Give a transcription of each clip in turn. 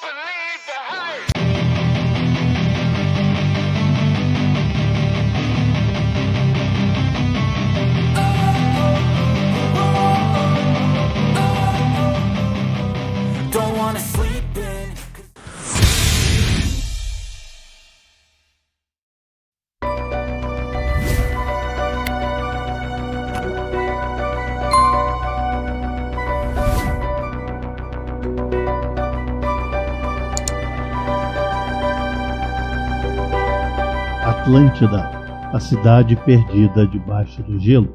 believe the hype. Don't wanna sleep in. Atlântida, a cidade perdida debaixo do gelo.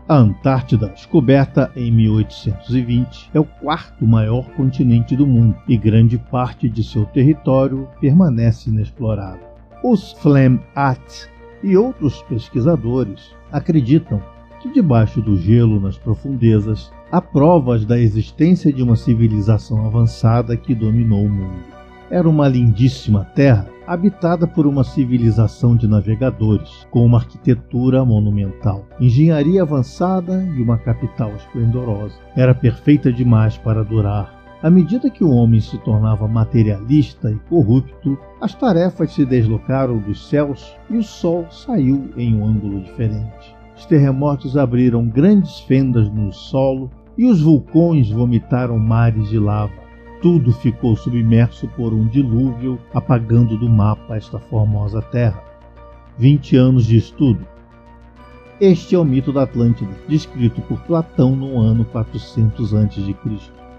A Antártida, descoberta em 1820, é o quarto maior continente do mundo e grande parte de seu território permanece inexplorado. Os Flam-At e outros pesquisadores acreditam que debaixo do gelo nas profundezas há provas da existência de uma civilização avançada que dominou o mundo. Era uma lindíssima terra habitada por uma civilização de navegadores, com uma arquitetura monumental, engenharia avançada e uma capital esplendorosa. Era perfeita demais para durar. À medida que o homem se tornava materialista e corrupto, as tarefas se deslocaram dos céus e o sol saiu em um ângulo diferente. Os terremotos abriram grandes fendas no solo e os vulcões vomitaram mares de lava. Tudo ficou submerso por um dilúvio, apagando do mapa esta formosa terra. 20 anos de estudo. Este é o mito da Atlântida, descrito por Platão no ano 400 a.C.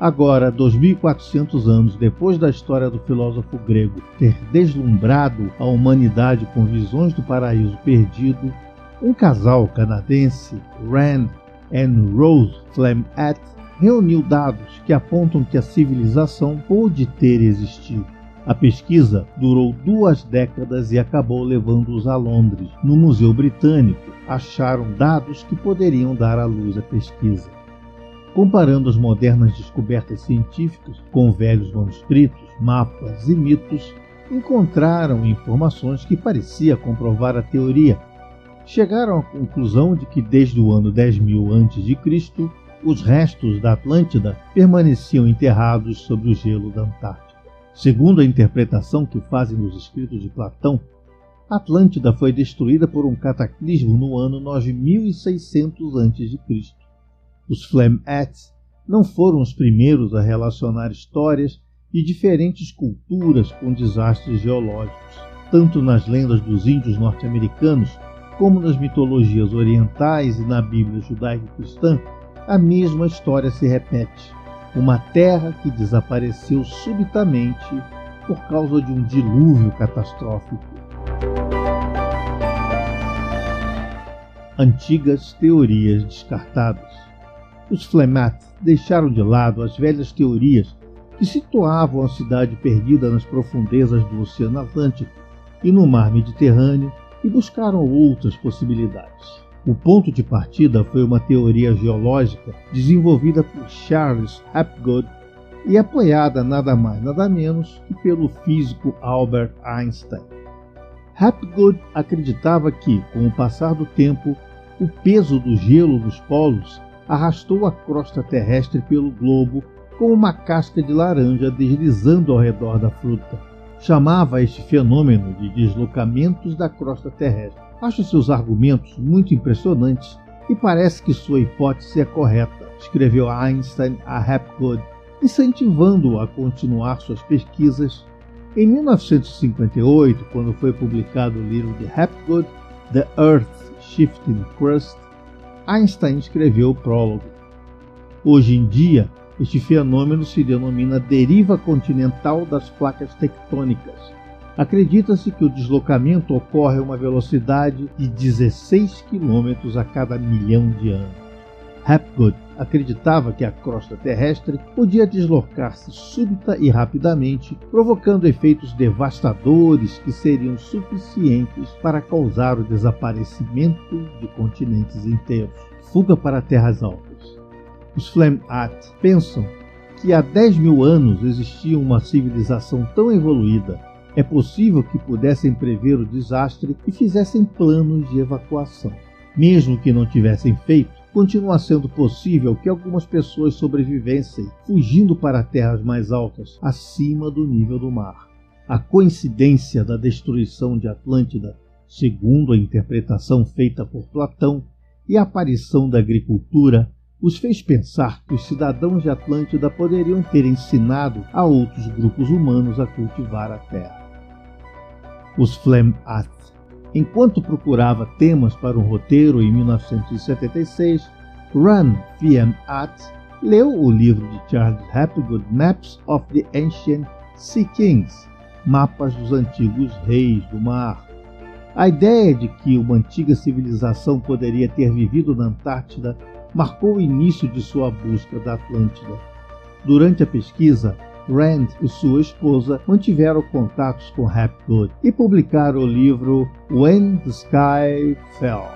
Agora, 2.400 anos depois da história do filósofo grego ter deslumbrado a humanidade com visões do paraíso perdido, um casal canadense, Rand and Rose Flam-At, reuniu dados que apontam que a civilização pôde ter existido. A pesquisa durou 2 décadas e acabou levando-os a Londres. No Museu Britânico, acharam dados que poderiam dar à luz a pesquisa. Comparando as modernas descobertas científicas com velhos manuscritos, mapas e mitos, encontraram informações que pareciam comprovar a teoria. Chegaram à conclusão de que desde o ano 10.000 a.C., os restos da Atlântida permaneciam enterrados sob o gelo da Antártica. Segundo a interpretação que fazem nos escritos de Platão, a Atlântida foi destruída por um cataclismo no ano 9600 a.C. Os Flam-Ats não foram os primeiros a relacionar histórias de diferentes culturas com desastres geológicos. Tanto nas lendas dos índios norte-americanos, como nas mitologias orientais e na Bíblia judaico-cristã, a mesma história se repete. Uma terra que desapareceu subitamente por causa de um dilúvio catastrófico. Antigas teorias descartadas. Os Flam-At deixaram de lado as velhas teorias que situavam a cidade perdida nas profundezas do Oceano Atlântico e no Mar Mediterrâneo e buscaram outras possibilidades. O ponto de partida foi uma teoria geológica desenvolvida por Charles Hapgood e apoiada nada mais nada menos que pelo físico Albert Einstein. Hapgood acreditava que, com o passar do tempo, o peso do gelo dos polos arrastou a crosta terrestre pelo globo como uma casca de laranja deslizando ao redor da fruta. Chamava este fenômeno de deslocamentos da crosta terrestre. Acho seus argumentos muito impressionantes e parece que sua hipótese é correta, escreveu Einstein a Hapgood, incentivando-o a continuar suas pesquisas. Em 1958, quando foi publicado o livro de Hapgood, The Earth's Shifting Crust, Einstein escreveu o prólogo. Hoje em dia, este fenômeno se denomina deriva continental das placas tectônicas. Acredita-se que o deslocamento ocorre a uma velocidade de 16 km a cada milhão de anos. Hapgood acreditava que a crosta terrestre podia deslocar-se súbita e rapidamente, provocando efeitos devastadores que seriam suficientes para causar o desaparecimento de continentes inteiros. Fuga para terras altas. Os Flam-At pensam que há 10.000 anos existia uma civilização tão evoluída. É possível que pudessem prever o desastre e fizessem planos de evacuação. Mesmo que não tivessem feito, continua sendo possível que algumas pessoas sobrevivessem fugindo para terras mais altas, acima do nível do mar. A coincidência da destruição de Atlântida, segundo a interpretação feita por Platão, e a aparição da agricultura os fez pensar que os cidadãos de Atlântida poderiam ter ensinado a outros grupos humanos a cultivar a terra. Os Flam-Ath. Enquanto procurava temas para um roteiro em 1976, Ran Fiem-Ath leu o livro de Charles Hapgood, Maps of the Ancient Sea Kings, Mapas dos Antigos Reis do Mar. A ideia de que uma antiga civilização poderia ter vivido na Antártida marcou o início de sua busca da Atlântida. Durante a pesquisa, Rand e sua esposa mantiveram contatos com Hapgood e publicaram o livro When the Sky Fell,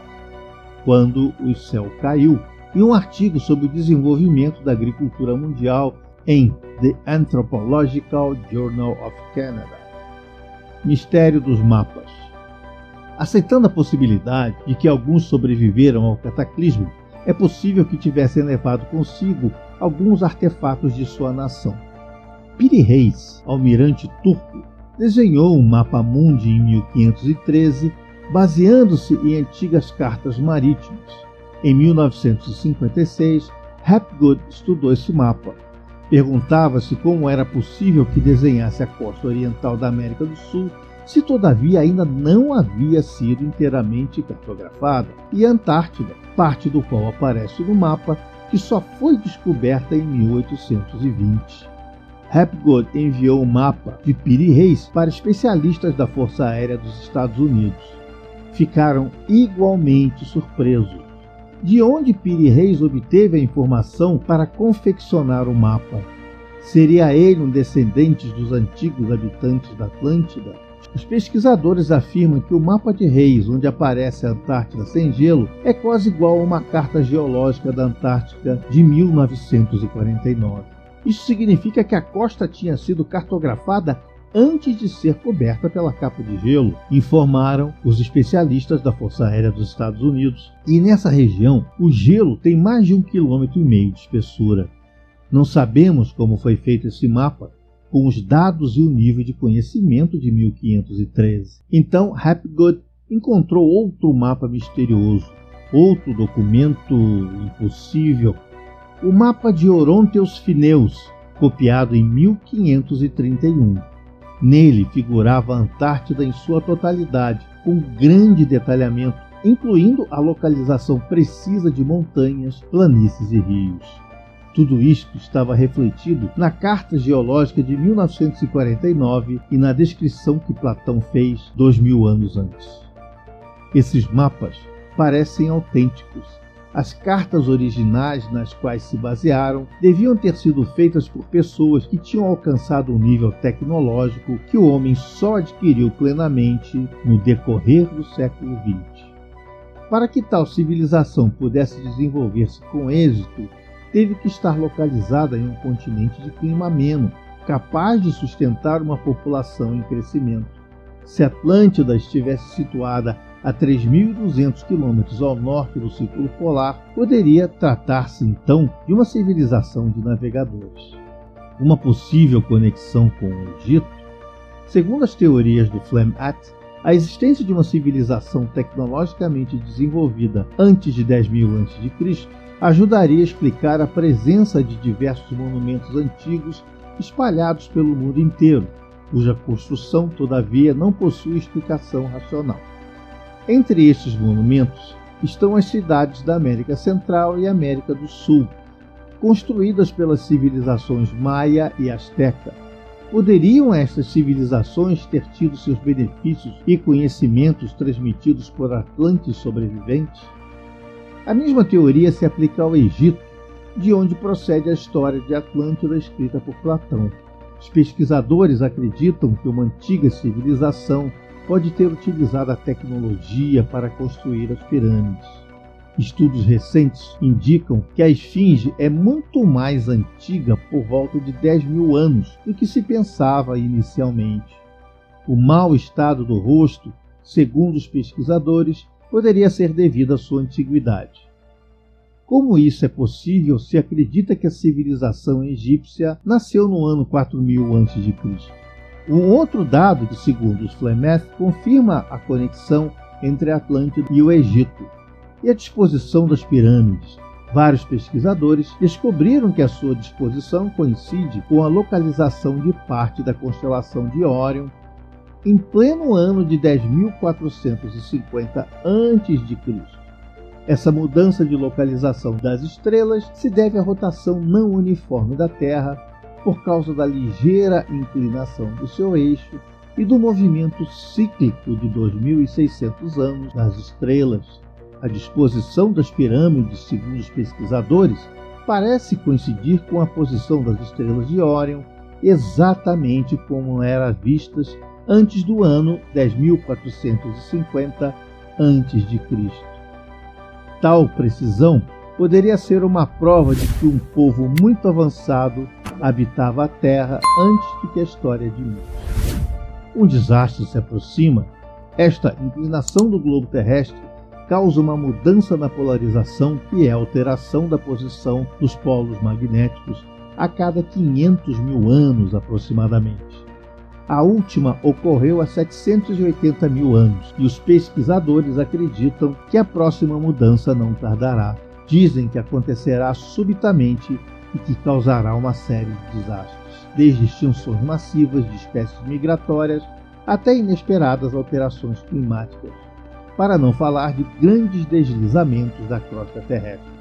Quando o Céu Caiu, e um artigo sobre o desenvolvimento da agricultura mundial em The Anthropological Journal of Canada. Mistério dos mapas. Aceitando a possibilidade de que alguns sobreviveram ao cataclismo, é possível que tivessem levado consigo alguns artefatos de sua nação. Piri Reis, almirante turco, desenhou um mapa mundi em 1513, baseando-se em antigas cartas marítimas. Em 1956, Hapgood estudou esse mapa. Perguntava-se como era possível que desenhasse a costa oriental da América do Sul, se todavia ainda não havia sido inteiramente cartografada, e a Antártida, parte do qual aparece no mapa, que só foi descoberta em 1820. Hapgood enviou o mapa de Piri Reis para especialistas da Força Aérea dos Estados Unidos. Ficaram igualmente surpresos. De onde Piri Reis obteve a informação para confeccionar o mapa? Seria ele um descendente dos antigos habitantes da Atlântida? Os pesquisadores afirmam que o mapa de Reis, onde aparece a Antártida sem gelo, é quase igual a uma carta geológica da Antártica de 1949. Isso significa que a costa tinha sido cartografada antes de ser coberta pela capa de gelo, informaram os especialistas da Força Aérea dos Estados Unidos. E nessa região, o gelo tem mais de 1,5 km de espessura. Não sabemos como foi feito esse mapa, com os dados e o nível de conhecimento de 1513. Então, Hapgood encontrou outro mapa misterioso, outro documento impossível, o mapa de Oronteus Phineus, copiado em 1531. Nele figurava a Antártida em sua totalidade, com grande detalhamento, incluindo a localização precisa de montanhas, planícies e rios. Tudo isto estava refletido na Carta Geológica de 1949 e na descrição que Platão fez 2000 anos antes. Esses mapas parecem autênticos. As cartas originais nas quais se basearam deviam ter sido feitas por pessoas que tinham alcançado um nível tecnológico que o homem só adquiriu plenamente no decorrer do século XX. Para que tal civilização pudesse desenvolver-se com êxito, teve que estar localizada em um continente de clima ameno, capaz de sustentar uma população em crescimento. Se Atlântida estivesse situada a 3.200 km ao norte do Círculo Polar, poderia tratar-se então de uma civilização de navegadores. Uma possível conexão com o Egito? Segundo as teorias do Flam-Ath, a existência de uma civilização tecnologicamente desenvolvida antes de 10.000 a.C. ajudaria a explicar a presença de diversos monumentos antigos espalhados pelo mundo inteiro, cuja construção, todavia, não possui explicação racional. Entre estes monumentos estão as cidades da América Central e América do Sul, construídas pelas civilizações Maia e Azteca. Poderiam estas civilizações ter tido seus benefícios e conhecimentos transmitidos por atlantes sobreviventes? A mesma teoria se aplica ao Egito, de onde procede a história de Atlântida escrita por Platão. Os pesquisadores acreditam que uma antiga civilização pode ter utilizado a tecnologia para construir as pirâmides. Estudos recentes indicam que a esfinge é muito mais antiga, por volta de 10.000 anos, do que se pensava inicialmente. O mau estado do rosto, segundo os pesquisadores, poderia ser devido à sua antiguidade. Como isso é possível se acredita que a civilização egípcia nasceu no ano 4000 a.C.? Um outro dado que, segundo os Flemeth, confirma a conexão entre a Atlântida e o Egito e a disposição das pirâmides. Vários pesquisadores descobriram que a sua disposição coincide com a localização de parte da constelação de Órion em pleno ano de 10.450 a.C. Essa mudança de localização das estrelas se deve à rotação não uniforme da Terra por causa da ligeira inclinação do seu eixo e do movimento cíclico de 2.600 anos das estrelas. A disposição das pirâmides, segundo os pesquisadores, parece coincidir com a posição das estrelas de Órion, exatamente como eram vistas antes do ano 10.450 a.C. Tal precisão poderia ser uma prova de que um povo muito avançado habitava a Terra antes do que a história admite. Um desastre se aproxima. Esta inclinação do globo terrestre causa uma mudança na polarização, que é a alteração da posição dos polos magnéticos a cada 500 mil anos aproximadamente. A última ocorreu há 780 mil anos e os pesquisadores acreditam que a próxima mudança não tardará. Dizem que acontecerá subitamente e que causará uma série de desastres, desde extinções massivas de espécies migratórias até inesperadas alterações climáticas, para não falar de grandes deslizamentos da crosta terrestre.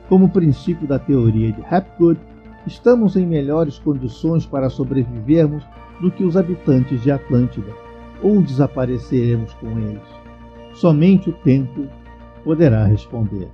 Como princípio da teoria de Hapgood, estamos em melhores condições para sobrevivermos do que os habitantes de Atlântida, ou desapareceremos com eles. Somente o tempo poderá responder.